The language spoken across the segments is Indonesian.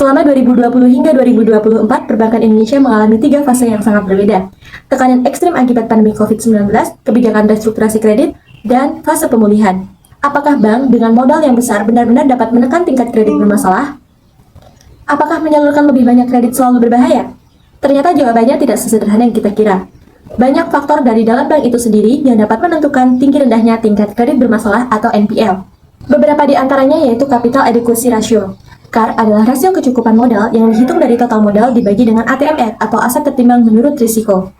Selama 2020 hingga 2024, perbankan Indonesia mengalami 3 fase yang sangat berbeda. Tekanan ekstrim akibat pandemi COVID-19, kebijakan restrukturasi kredit, dan fase pemulihan. Apakah bank dengan modal yang besar benar-benar dapat menekan tingkat kredit bermasalah? Apakah menyalurkan lebih banyak kredit selalu berbahaya? Ternyata jawabannya tidak sesederhana yang kita kira. Banyak faktor dari dalam bank itu sendiri yang dapat menentukan tinggi rendahnya tingkat kredit bermasalah atau NPL. Beberapa di antaranya yaitu Capital Adequacy Ratio. CAR adalah rasio kecukupan modal yang dihitung dari total modal dibagi dengan ATMR atau aset tertimbang menurut risiko.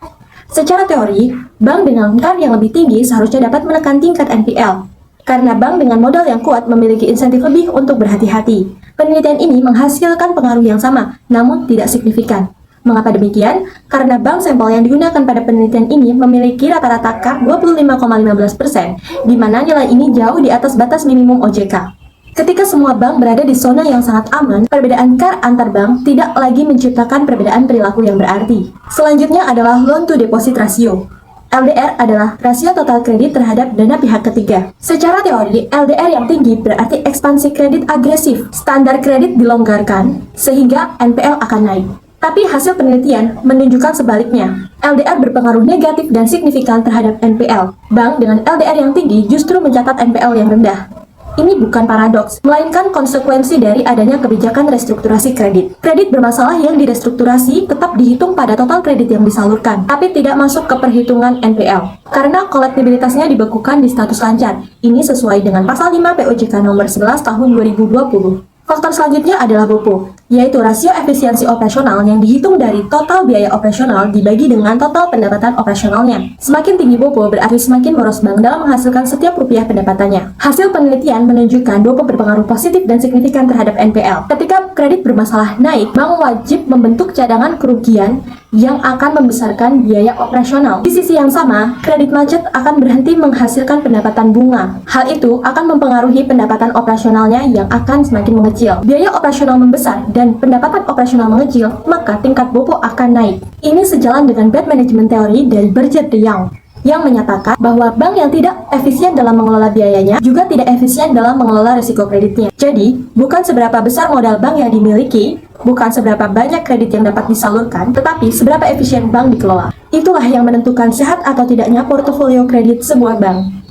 Secara teori, bank dengan CAR yang lebih tinggi seharusnya dapat menekan tingkat NPL. Karena bank dengan modal yang kuat memiliki insentif lebih untuk berhati-hati. Penelitian ini menghasilkan pengaruh yang sama, namun tidak signifikan. Mengapa demikian? Karena bank sampel yang digunakan pada penelitian ini memiliki rata-rata CAR 25,15%, di mana nilai ini jauh di atas batas minimum OJK. Ketika semua bank berada di zona yang sangat aman, perbedaan CAR antar bank tidak lagi menciptakan perbedaan perilaku yang berarti. Selanjutnya adalah Loan to Deposit Ratio. LDR adalah rasio total kredit terhadap dana pihak ketiga. Secara teori, LDR yang tinggi berarti ekspansi kredit agresif, standar kredit dilonggarkan, sehingga NPL akan naik. Tapi hasil penelitian menunjukkan sebaliknya. LDR berpengaruh negatif dan signifikan terhadap NPL. Bank dengan LDR yang tinggi justru mencatat NPL yang rendah. Ini bukan paradoks, melainkan konsekuensi dari adanya kebijakan restrukturasi kredit. Kredit bermasalah yang direstrukturasi tetap dihitung pada total kredit yang disalurkan, tapi tidak masuk ke perhitungan NPL. Karena kolektibilitasnya dibekukan di status lancar. Ini sesuai dengan pasal 5 POJK nomor 11 tahun 2020. Faktor selanjutnya adalah BOPO, yaitu rasio efisiensi operasional yang dihitung dari total biaya operasional dibagi dengan total pendapatan operasionalnya. Semakin tinggi BOPO berarti semakin boros bank dalam menghasilkan setiap rupiah pendapatannya. Hasil penelitian menunjukkan BOPO berpengaruh positif dan signifikan terhadap NPL. Ketika kredit bermasalah naik, bank wajib membentuk cadangan kerugian yang akan membesarkan biaya operasional. Di sisi yang sama, kredit macet akan berhenti menghasilkan pendapatan bunga. Hal itu akan mempengaruhi pendapatan operasionalnya yang akan semakin mengecil. Biaya operasional membesar dan pendapatan operasional mengecil, maka tingkat BOPO akan naik. Ini sejalan dengan bad management theory dari Berger de Young, yang menyatakan bahwa bank yang tidak efisien dalam mengelola biayanya juga tidak efisien dalam mengelola risiko kreditnya. Jadi, bukan seberapa besar modal bank yang dimiliki, bukan seberapa banyak kredit yang dapat disalurkan, tetapi seberapa efisien bank dikelola. Itulah yang menentukan sehat atau tidaknya portofolio kredit sebuah bank.